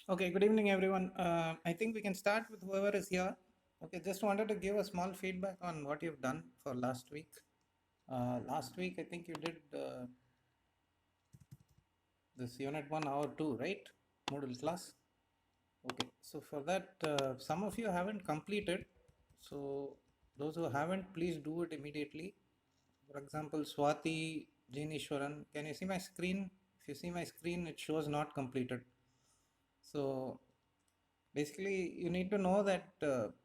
Okay, good evening, everyone. I think we can start with whoever is here. Okay, just wanted to give a small feedback on what you've done for last week. Last week, I think you did this unit 1 hour 2, right? Moodle class. Okay, so for that, some of you haven't completed. So those who haven't, please do it immediately. For example, Swati Jinishwaran, can you see my screen? If you see my screen, it shows not completed. So basically, you need to know that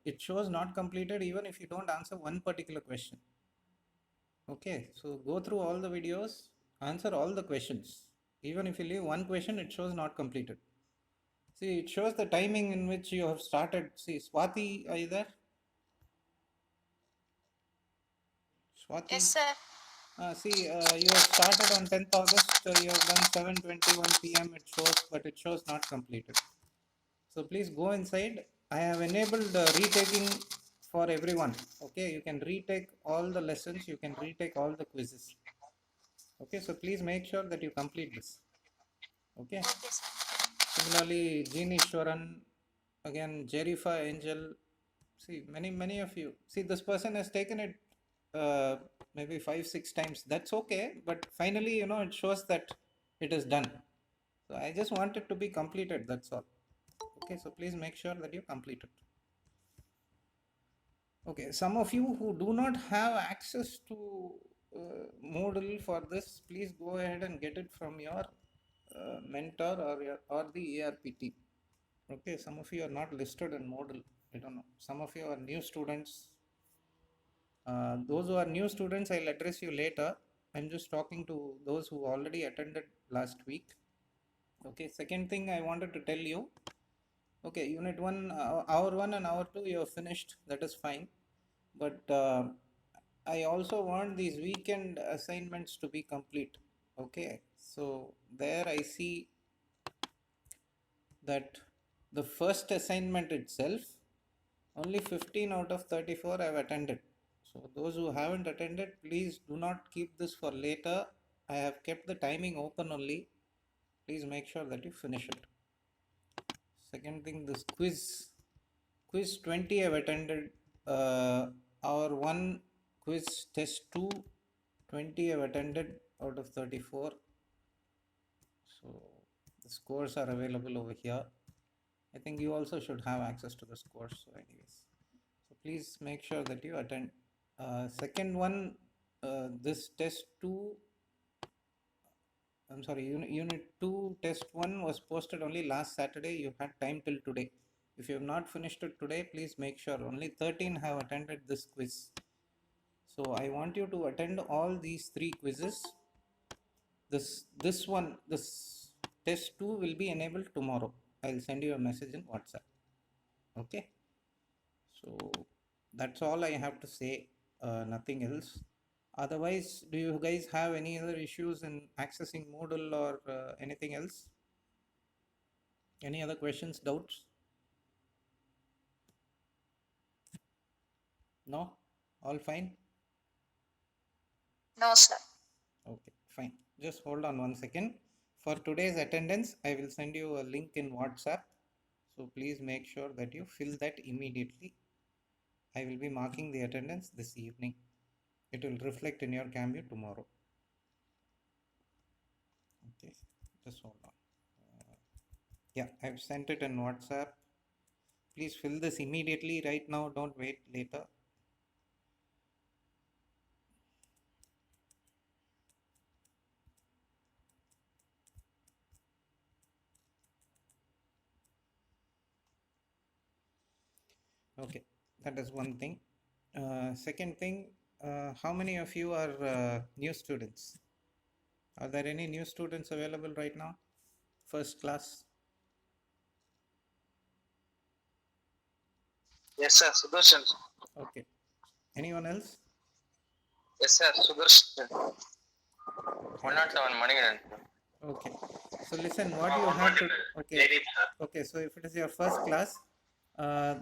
it shows not completed even if you don't answer one particular question. Okay, so go through all the videos, answer all the questions. Even if you leave one question, it shows not completed. See, it shows the timing in which you have started. See, Swati, are you there? Swati? Yes, sir. You have started on 10th August, you have done 7:21 p.m. It shows, but it shows not completed. So please go inside. I have enabled retaking for everyone. Okay, you can retake all the lessons, you can retake all the quizzes. Okay, so please make sure that you complete this. Okay. Okay, sir. Similarly, Jean Ishwaran, again, Jerifa Angel. See, many of you. See, this person has taken it maybe 5-6 times. That's okay, but finally, it shows that it is done. So I just want it to be completed. That's all. Okay, so please make sure that you complete it. Okay, some of you who do not have access to Moodle for this, please go ahead and get it from your mentor or the ERP team. Okay, some of you are not listed in Moodle. I don't know. Some of you are new students. Those who are new students, I'll address you later. I'm just talking to those who already attended last week. Okay, second thing I wanted to tell you. Okay, unit 1, hour 1 and hour 2, you have finished. That is fine. But I also want these weekend assignments to be complete. Okay, so there I see that the first assignment itself, only 15 out of 34 have attended. So those who haven't attended, please do not keep this for later. I have kept the timing open only. Please make sure that you finish it. Second thing, this quiz 20 have attended. Our one quiz test 2, 20 have attended out of 34. So the scores are available over here. I think you also should have access to the scores. So anyways, so please make sure that you attend. Second one, this test 2, I'm sorry, unit 2 test 1 was posted only last Saturday. You had time till today. If you have not finished it today, please make sure. Only 13 have attended this quiz. So I want you to attend all these 3 quizzes. This test 2 will be enabled tomorrow. I'll send you a message in WhatsApp. Okay. So that's all I have to say. Nothing else. Otherwise, do you guys have any other issues in accessing Moodle or anything else? Any other questions, doubts? No? All fine? No, sir. Okay, fine. Just hold on 1 second. For today's attendance, I will send you a link in WhatsApp. So please make sure that you fill that immediately. I will be marking the attendance this evening. It will reflect in your Camview tomorrow. Okay, just hold on. Yeah, I've sent it in WhatsApp. Please fill this immediately right now. Don't wait later. Okay, that is one thing. Second thing, how many of you are new students? Are there any new students available right now? First class? Yes, sir. Sudarshan. Okay. Anyone else? Yes, sir. Sudarshan. Okay. 107 Manigan. Okay. So listen, what you have to, okay. Okay, so if it is your first class,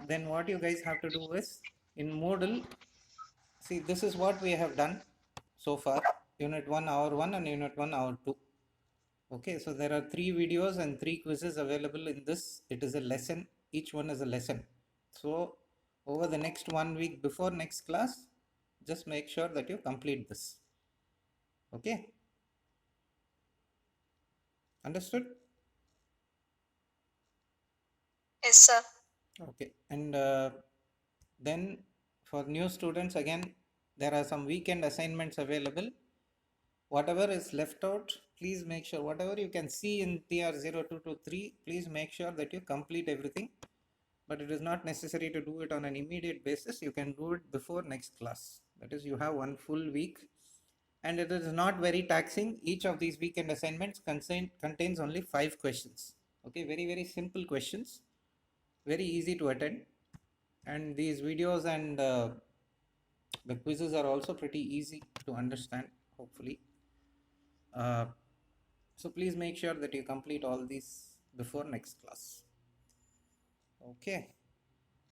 then what you guys have to do is in Moodle, see, this is what we have done so far. Unit 1, hour 1 and Unit 1, hour 2. Okay, so there are 3 videos and 3 quizzes available in this. It is a lesson, each one is a lesson. So over the next 1 week before next class, just make sure that you complete this. Okay, understood? Yes, sir. Okay, and then for new students, again, there are some weekend assignments available. Whatever is left out, please make sure, whatever you can see in TR 0223, please make sure that you complete everything. But it is not necessary to do it on an immediate basis. You can do it before next class. That is, you have one full week, and it is not very taxing. Each of these weekend assignments contains only 5 questions. Okay, very simple questions, very easy to attend, and these videos and the quizzes are also pretty easy to understand, hopefully. Uh, so please make sure that you complete all these before next class. Okay.